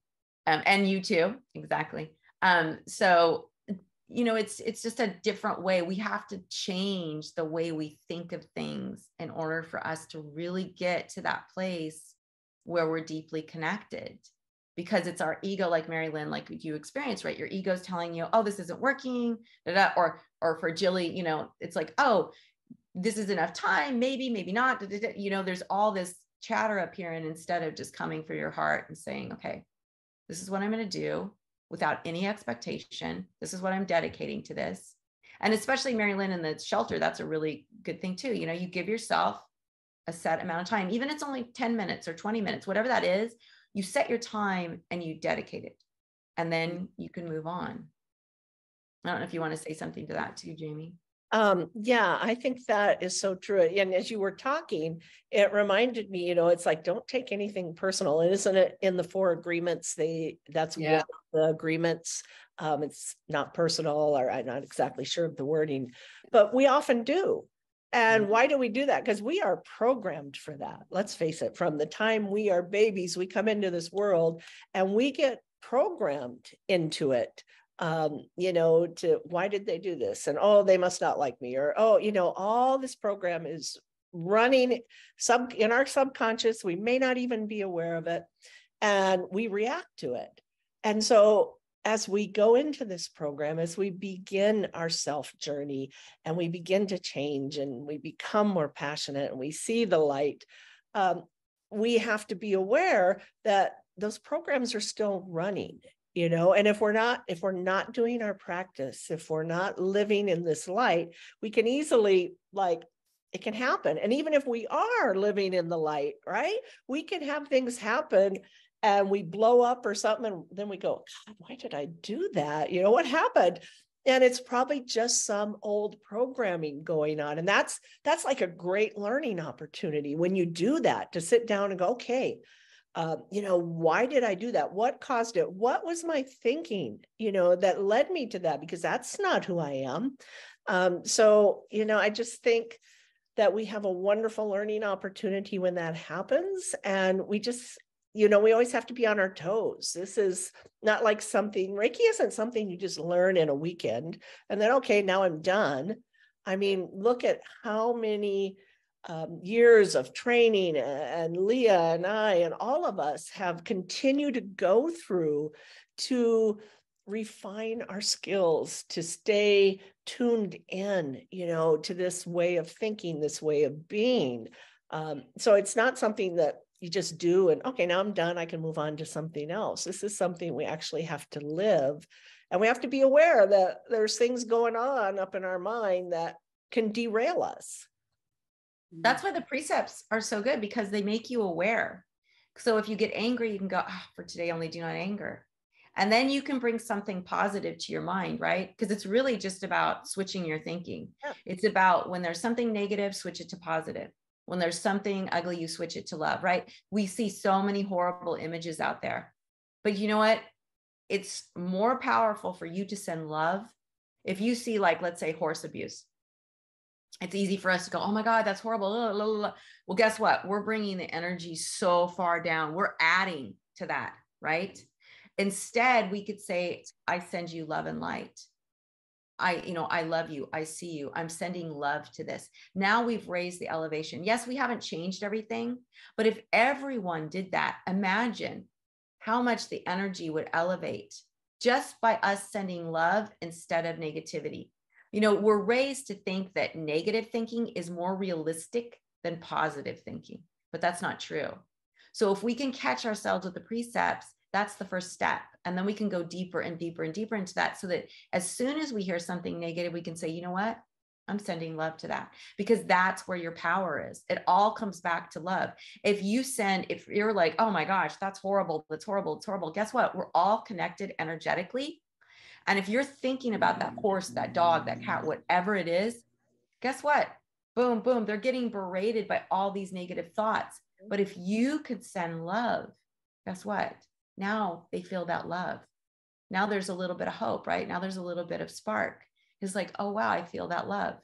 and you too, exactly. So, you know, it's just a different way. We have to change the way we think of things in order for us to really get to that place where we're deeply connected, because it's our ego, like Mary Lynn, like you experience, right? Your ego's telling you, oh, this isn't working, or for Jilly, you know, it's like, oh, this is enough time, maybe not, you know, there's all this chatter up here. And instead of just coming for your heart and saying, okay, this is what I'm going to do without any expectation. This is what I'm dedicating to this. And especially Mary Lynn in the shelter, that's a really good thing too. You know, you give yourself a set amount of time, even if it's only 10 minutes or 20 minutes, whatever that is, you set your time and you dedicate it, and then you can move on. I don't know if you want to say something to that too, Jamie. Yeah, I think that is so true. And as you were talking, it reminded me, you know, it's like, don't take anything personal. And isn't it in the 4 agreements? That's one of the agreements. It's not personal, or I'm not exactly sure of the wording, but we often do. And why do we do that? Because we are programmed for that. Let's face it, from the time we are babies, we come into this world and we get programmed into it. You know, to why did they do this? And oh, they must not like me, or oh, you know, all this program is running in our subconscious. We may not even be aware of it, and we react to it. And so as we go into this program, as we begin our self journey and we begin to change and we become more passionate and we see the light, we have to be aware that those programs are still running. You know, and if we're not doing our practice, if we're not living in this light, we can easily, like, it can happen. And even if we are living in the light, right, we can have things happen and we blow up or something. And then we go, God, why did I do that? You know, what happened? And it's probably just some old programming going on. And that's like a great learning opportunity when you do that, to sit down and go, okay, you know, why did I do that? What caused it? What was my thinking, you know, that led me to that? Because that's not who I am. So, you know, I just think that we have a wonderful learning opportunity when that happens. And we just, you know, we always have to be on our toes. This is not like Reiki isn't something you just learn in a weekend and then, okay, now I'm done. I mean, look at how many years of training, and Leah and I and all of us have continued to go through to refine our skills, to stay tuned in, you know, to this way of thinking, this way of being. So it's not something that you just do and, okay, now I'm done, I can move on to something else. This is something we actually have to live. And we have to be aware that there's things going on up in our mind that can derail us. That's why the precepts are so good, because they make you aware. So if you get angry, you can go, for today only, do not anger. And then you can bring something positive to your mind, right? Because it's really just about switching your thinking. Yeah. It's about when there's something negative, switch it to positive. When there's something ugly, you switch it to love, right? We see so many horrible images out there. But you know what? It's more powerful for you to send love. If you see, like, let's say horse abuse, it's easy for us to go, oh my God, that's horrible. Well, guess what? We're bringing the energy so far down. We're adding to that, right? Instead, we could say, I send you love and light. I love you. I see you. I'm sending love to this. Now we've raised the elevation. Yes, we haven't changed everything, but if everyone did that, imagine how much the energy would elevate just by us sending love instead of negativity. You know, we're raised to think that negative thinking is more realistic than positive thinking, but that's not true. So if we can catch ourselves with the precepts, that's the first step. And then we can go deeper and deeper and deeper into that, so that as soon as we hear something negative, we can say, you know what? I'm sending love to that, because that's where your power is. It all comes back to love. If you're like, oh my gosh, that's horrible, it's horrible, guess what? We're all connected energetically. And if you're thinking about that horse, that dog, that cat, whatever it is, guess what? Boom, boom, they're getting berated by all these negative thoughts. But if you could send love, guess what? Now they feel that love. Now there's a little bit of hope, right? Now there's a little bit of spark. It's like, oh, wow, I feel that love.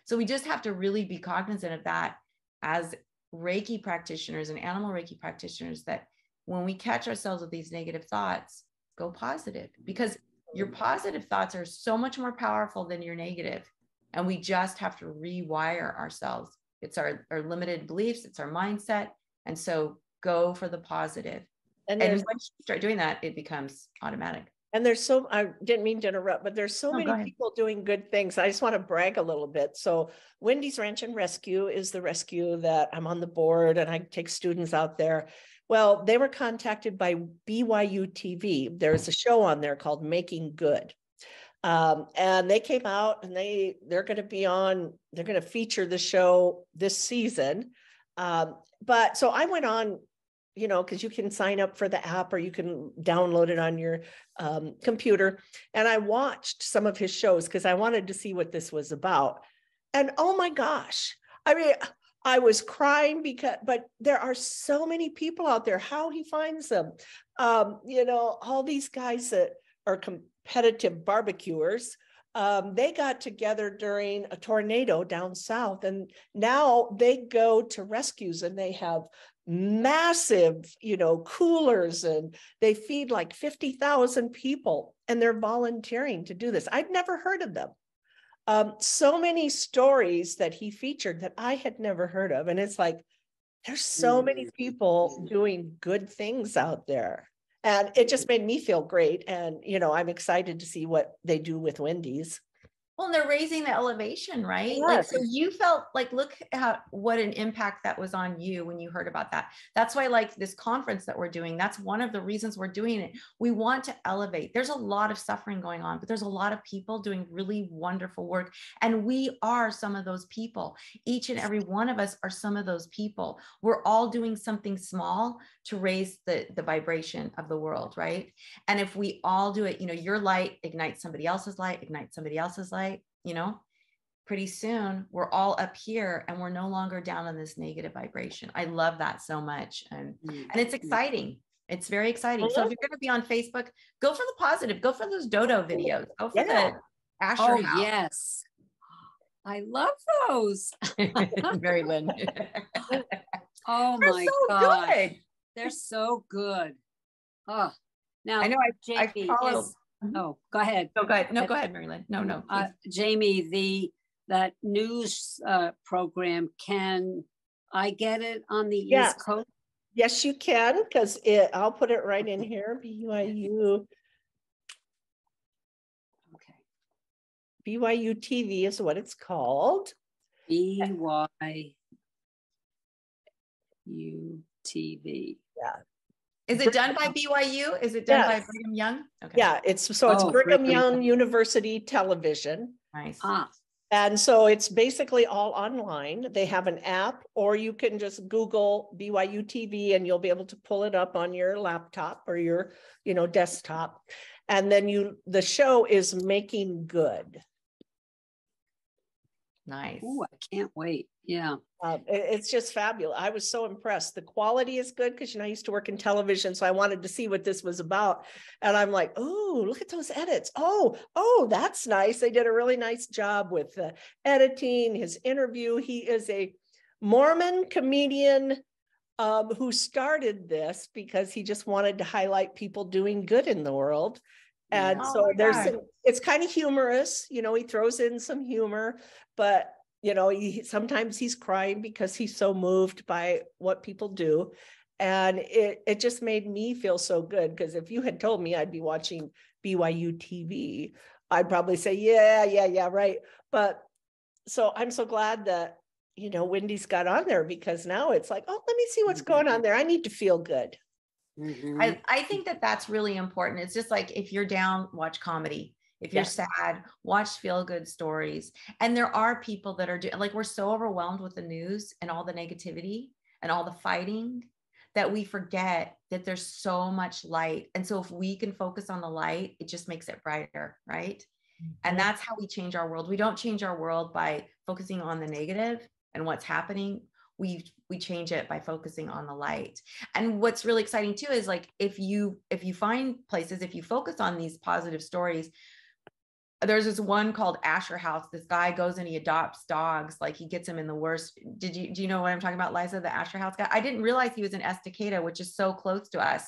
So we just have to really be cognizant of that as Reiki practitioners and animal Reiki practitioners, that when we catch ourselves with these negative thoughts, go positive, because your positive thoughts are so much more powerful than your negative. And we just have to rewire ourselves. It's our limited beliefs, it's our mindset. And so go for the positive. And once you start doing that, it becomes automatic. And I didn't mean to interrupt, but there's so many people doing good things. I just want to brag a little bit. So Wendy's Ranch and Rescue is the rescue that I'm on the board, and I take students out there. Well, they were contacted by BYU TV. There's a show on there called Making Good. And they came out, and they're going to feature the show this season. But so I went on, because you can sign up for the app or you can download it on your computer. And I watched some of his shows because I wanted to see what this was about. And oh my gosh, I mean, I was crying but there are so many people out there, how he finds them. All these guys that are competitive barbecuers, they got together during a tornado down south, and now they go to rescues, and they have massive, coolers, and they feed like 50,000 people, and they're volunteering to do this. I'd never heard of them. So many stories that he featured that I had never heard of. And it's like, there's so many people doing good things out there. And it just made me feel great. And, I'm excited to see what they do with Wendy's. Well, and they're raising the elevation, right? Yes. Like, so you felt like, look at what an impact that was on you when you heard about that. That's why, like, this conference that we're doing, that's one of the reasons we're doing it. We want to elevate. There's a lot of suffering going on, but there's a lot of people doing really wonderful work. And we are some of those people. Each and every one of us are some of those people. We're all doing something small to raise the vibration of the world, right? And if we all do it, your light ignites somebody else's light, ignites somebody else's light. Pretty soon we're all up here and we're no longer down on this negative vibration. I love that so much. And it's exciting. It's very exciting. So if you're going to be on Facebook, go for the positive, go for those dodo videos, go for the Asher House. Yes. I love those. Mary Lynn. Oh my God. Good. They're so good. Oh, now I know I follow. Oh, go ahead. No, go ahead. No, go ahead, Mary Lynn. No. Jamie, that news program, can I get it on the East Coast? Yes, you can, because I'll put it right in here. BYU. Okay. BYU TV is what it's called. BYU TV. Yeah. Is it done by BYU? Is it done by Brigham Young? Okay. Yeah, it's Brigham Young University Television. Nice. And so it's basically all online. They have an app, or you can just Google BYU TV and you'll be able to pull it up on your laptop or your, desktop. And then the show is Making Good. Nice. Oh, I can't wait. Yeah. It's just fabulous. I was so impressed. The quality is good because, I used to work in television, so I wanted to see what this was about. And I'm like, oh, look at those edits. Oh, that's nice. They did a really nice job with editing, his interview. He is a Mormon comedian who started this because he just wanted to highlight people doing good in the world. And it's kind of humorous, he throws in some humor, but sometimes he's crying because he's so moved by what people do. And it just made me feel so good, because if you had told me I'd be watching BYU TV, I'd probably say, yeah, right. But so I'm so glad that, Wendy's got on there, because now it's like, oh, let me see what's going on there. I need to feel good. I think that that's really important. It's just like, if you're down, watch comedy. If you're sad, watch feel good stories. And there are people that are doing, like, we're so overwhelmed with the news and all the negativity and all the fighting that we forget that there's so much light. And so if we can focus on the light, it just makes it brighter, right? And that's how we change our world. We don't change our world by focusing on the negative and what's happening. We change it by focusing on the light. And what's really exciting too is, like, if you find places, if you focus on these positive stories, there's this one called Asher House. This guy goes and he adopts dogs. Like, he gets them in the worst. Do you know what I'm talking about, Liza, the Asher House guy? I didn't realize he was in Estacada, which is so close to us.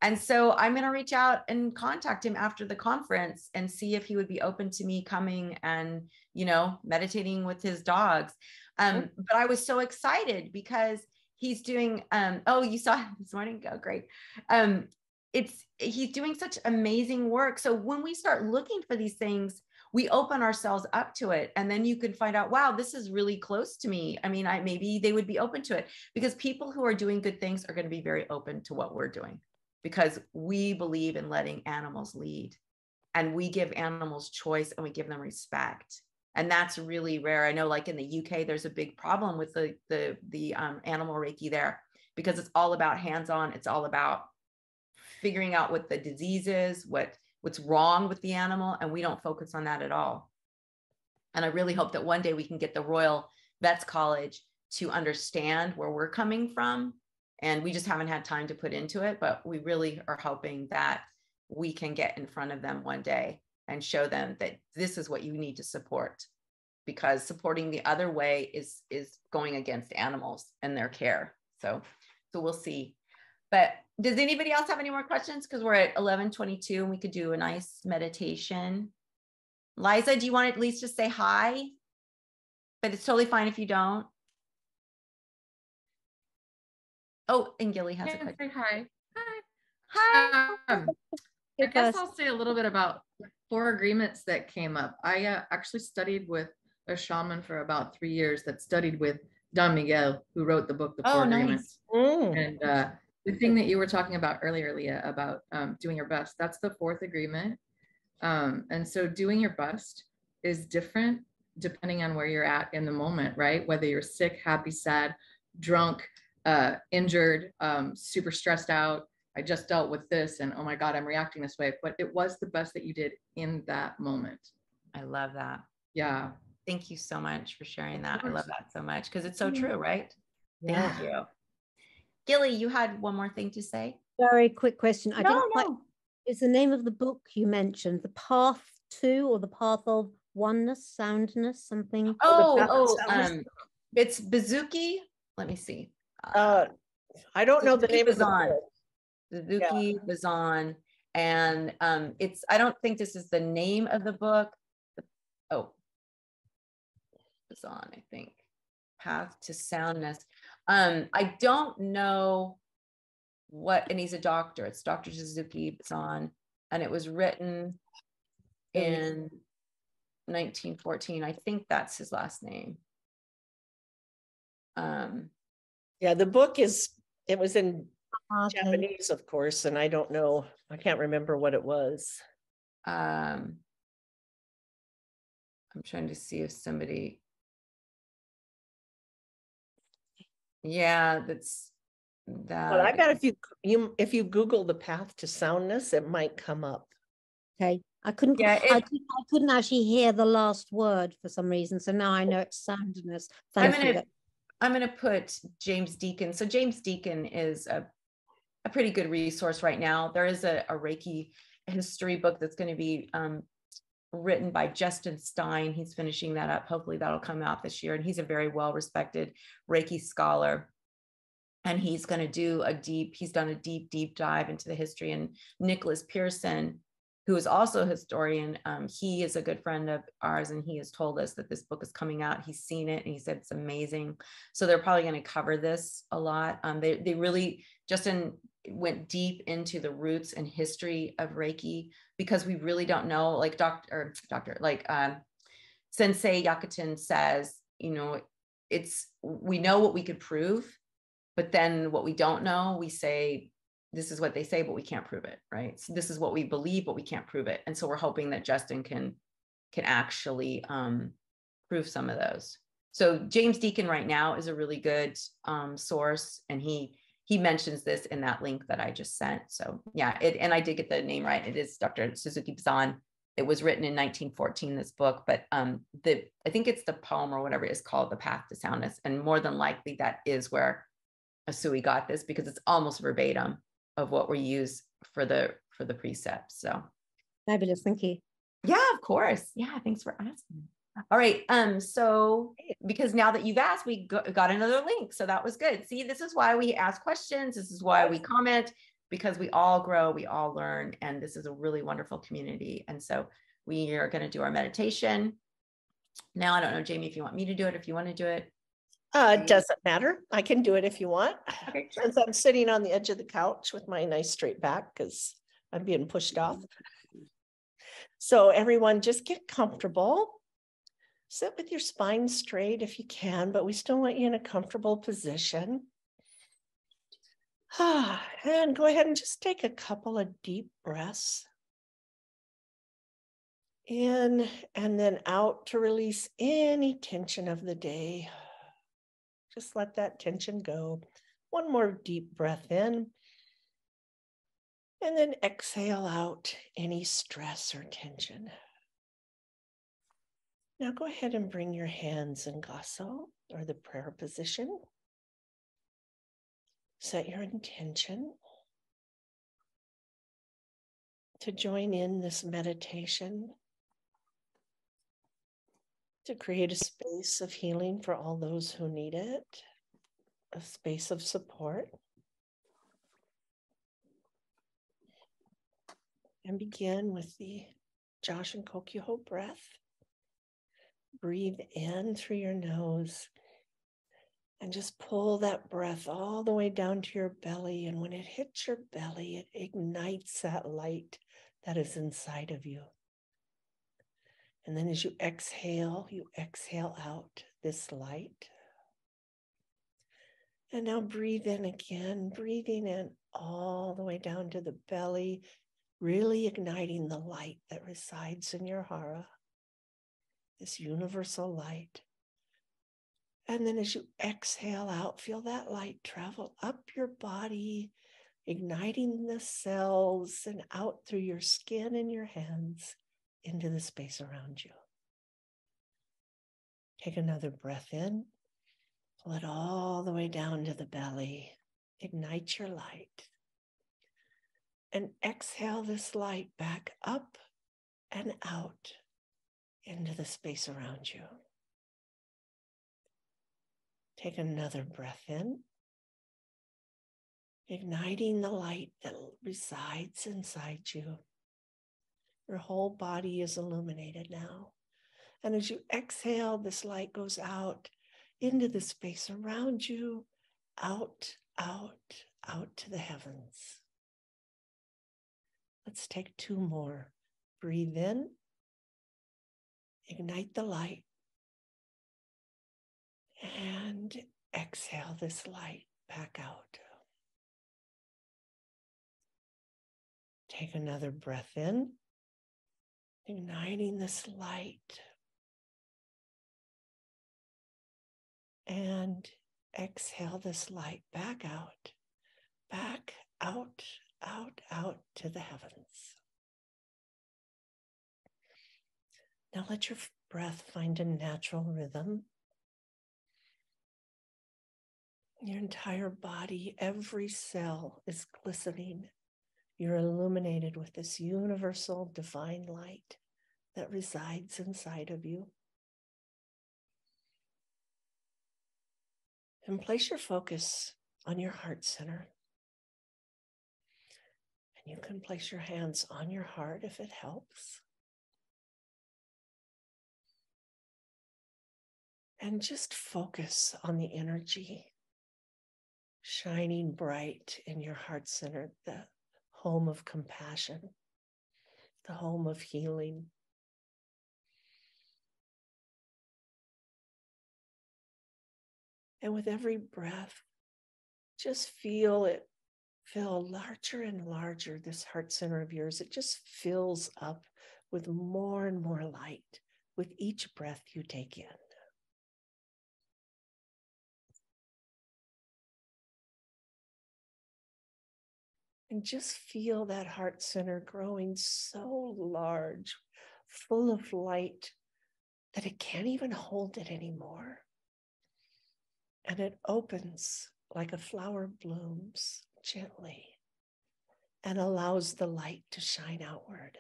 And so I'm going to reach out and contact him after the conference and see if he would be open to me coming and, you know, meditating with his dogs. But I was so excited because he's doing, oh, you saw him this morning? Oh, great. He's doing such amazing work. So when we start looking for these things, we open ourselves up to it. And then you can find out, wow, this is really close to me. I mean, maybe they would be open to it, because people who are doing good things are going to be very open to what we're doing, because we believe in letting animals lead, and we give animals choice and we give them respect. And that's really rare. I know, like in the UK, there's a big problem with the animal Reiki there, because it's all about hands-on. It's all about figuring out what the disease is, what's wrong with the animal. And we don't focus on that at all. And I really hope that one day we can get the Royal Vets College to understand where we're coming from. And we just haven't had time to put into it, but we really are hoping that we can get in front of them one day and show them that this is what you need to support, because supporting the other way is going against animals and their care. So we'll see. But does anybody else have any more questions? Because we're at 11:22 and we could do a nice meditation. Liza, do you want to at least just say hi? But it's totally fine if you don't. Oh, and Gilly has a question. Say hi. Hi. I guess I'll say a little bit about 4 agreements that came up. I actually studied with a shaman for about 3 years that studied with Don Miguel, who wrote the book, The 4 Agreements. And the thing that you were talking about earlier, Leah, about doing your best, that's the 4th agreement. And so doing your best is different depending on where you're at in the moment, right? Whether you're sick, happy, sad, drunk, injured, super stressed out. I just dealt with this and oh my God, I'm reacting this way. But it was the best that you did in that moment. I love that. Yeah. Thank you so much for sharing that. I love that so much, because it's so true, right? Yeah. Thank you. Gilly, you had one more thing to say? Very quick question. I No, didn't quite. no. Is the name of the book you mentioned The Path to, or The Path of Oneness, Soundness, something? It's Bazuki. Let me see. I don't know the name of the book. Suzuki Bazan. And I don't think this is the name of the book. Oh, Bazan, I think. Path to Soundness. I don't know and he's a doctor. It's Dr. Suzuki Bazan, and it was written in 1914. I think that's his last name. Yeah, the book it was in Japanese, of course, and I don't know. I can't remember what it was. I'm trying to see if somebody. Yeah, that's that. Well, I bet if you Google The Path to Soundness, it might come up. Okay, I couldn't. Yeah, I couldn't actually hear the last word for some reason, so now I know it's soundness. I'm gonna put James Deacon. So James Deacon is a pretty good resource right now. There is a Reiki history book that's going to be written by Justin Stein. He's finishing that up. Hopefully that'll come out this year. And he's a very well-respected Reiki scholar. And he's going to do he's done a deep dive into the history. And Nicholas Pearson, who is also a historian, he is a good friend of ours, and he has told us that this book is coming out. He's seen it and he said it's amazing. So they're probably going to cover this a lot. They really, Justin went deep into the roots and history of Reiki, because we really don't know, like Sensei Yakutin says, you know, we know what we could prove, but then what we don't know, we say this is what they say, but we can't prove it, right? So this is what we believe, but we can't prove it. And so we're hoping that Justin can actually prove some of those. So James Deacon right now is a really good source, and he mentions this in that link that I just sent. So yeah, and I did get the name right. It is Dr. Suzuki Bazan. It was written in 1914, this book, but I think it's the poem or whatever it is called, The Path to Soundness. And more than likely that is where Asui got this, because it's almost verbatim of what we use for the precepts. So fabulous. Thank you. yeah, of course. Yeah, thanks for asking. All right. So because now that you've asked, we got another link. So that was good. See, this is why we ask questions. This is why we comment, because we all grow, we all learn, and this is a really wonderful community. And so we are going to do our meditation. Now, I don't know, Jamie, if you want me to do it, if you want to do it. It doesn't matter. I can do it if you want. Okay, sure. Since I'm sitting on the edge of the couch with my nice straight back because I'm being pushed off. So everyone just get comfortable. Sit with your spine straight if you can, but we still want you in a comfortable position. And go ahead and just take a couple of deep breaths in and then out to release any tension of the day. Just let that tension go. One more deep breath in. And then exhale out any stress or tension. Now go ahead and bring your hands in Gaso, or the prayer position. Set your intention to join in this meditation, to create a space of healing for all those who need it, a space of support. And begin with the Josh and Kokyo breath. Breathe in through your nose and just pull that breath all the way down to your belly. And when it hits your belly, it ignites that light that is inside of you. And then as you exhale out this light. And now breathe in again, breathing in all the way down to the belly, really igniting the light that resides in your hara, this universal light. And then as you exhale out, feel that light travel up your body, igniting the cells and out through your skin and your hands into the space around you. Take another breath in, pull it all the way down to the belly, ignite your light, and exhale this light back up and out into the space around you. Take another breath in, igniting the light that resides inside you. Your whole body is illuminated now. And as you exhale, this light goes out into the space around you, out to the heavens. Let's take two more. Breathe in, ignite the light, and exhale this light back out. Take another breath in, igniting this light, and exhale this light back out to the heavens. Now let your breath find a natural rhythm. Your entire body, every cell is glistening. You're illuminated with this universal divine light that resides inside of you. And place your focus on your heart center. And you can place your hands on your heart if it helps. And just focus on the energy shining bright in your heart center, the home of compassion, the home of healing. And with every breath, just feel it Feel larger and larger, this heart center of yours. It just fills up with more and more light with each breath you take in. And just feel that heart center growing so large, full of light, that it can't even hold it anymore. And it opens like a flower blooms gently and allows the light to shine outward.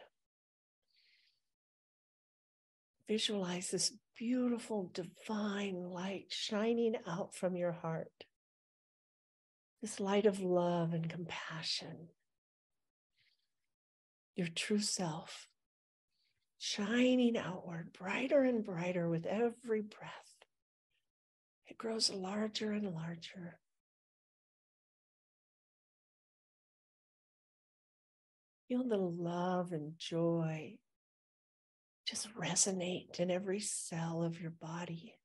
Visualize this beautiful divine light shining out from your heart. This light of love and compassion. Your true self shining outward, brighter and brighter with every breath. It grows larger and larger. Feel the love and joy just resonate in every cell of your body.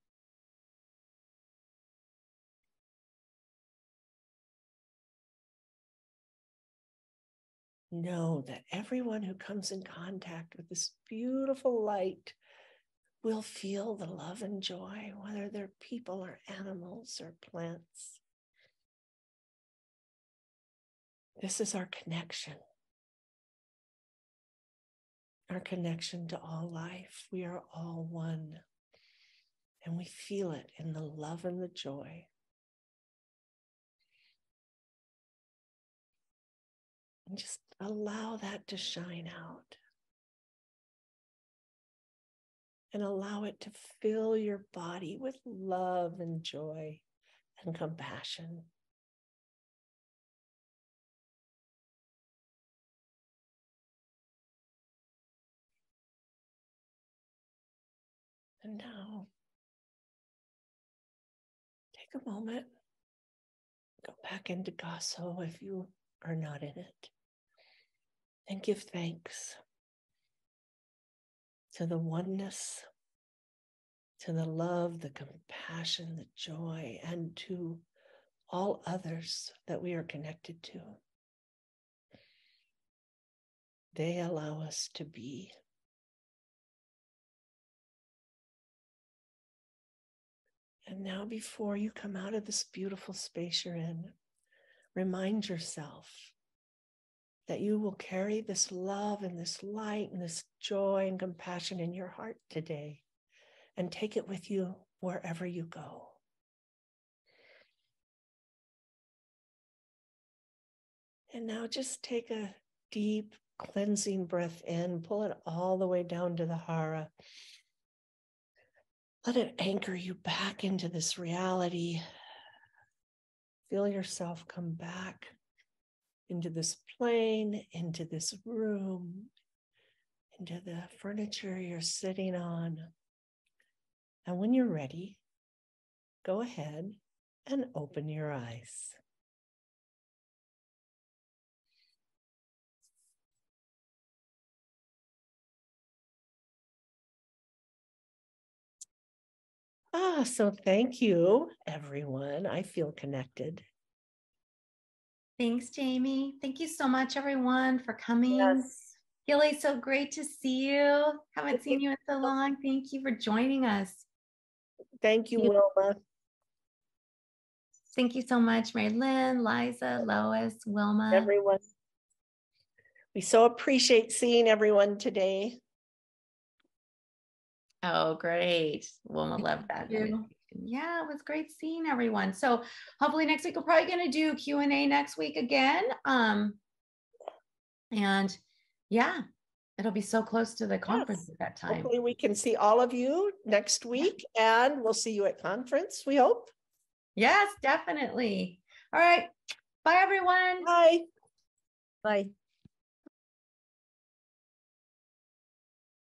Know that everyone who comes in contact with this beautiful light will feel the love and joy, whether they're people or animals or plants. This is our connection to all life. We are all one, and we feel it in the love and the joy. And just allow that to shine out. And allow it to fill your body with love and joy and compassion. And now, take a moment, go back into Gasso if you are not in it, and give thanks to the oneness, to the love, the compassion, the joy, and to all others that we are connected to. They allow us to be. And now, before you come out of this beautiful space you're in, remind yourself that you will carry this love and this light and this joy and compassion in your heart today, and take it with you wherever you go. And now just take a deep cleansing breath in, pull it all the way down to the hara. Let it anchor you back into this reality. Feel yourself come back into this plane, into this room, into the furniture you're sitting on. And when you're ready, go ahead and open your eyes. So thank you, everyone. I feel connected. Thanks, Jamie. Thank you so much, everyone, for coming. Yes. Gilly, so great to see you. Haven't seen you in so long. Thank you for joining us. Thank you, Wilma. Thank you so much, Mary Lynn, Liza, Lois, Wilma. Everyone. We so appreciate seeing everyone today. Oh, great. Wilma loved that. Yeah, it was great seeing everyone. So hopefully next week we're probably going to do Q&A next week again. And yeah, it'll be so close to the conference at that time. Hopefully we can see all of you next week, and we'll see you at conference, we hope. Yes, definitely. All right. Bye, everyone. Bye. Bye.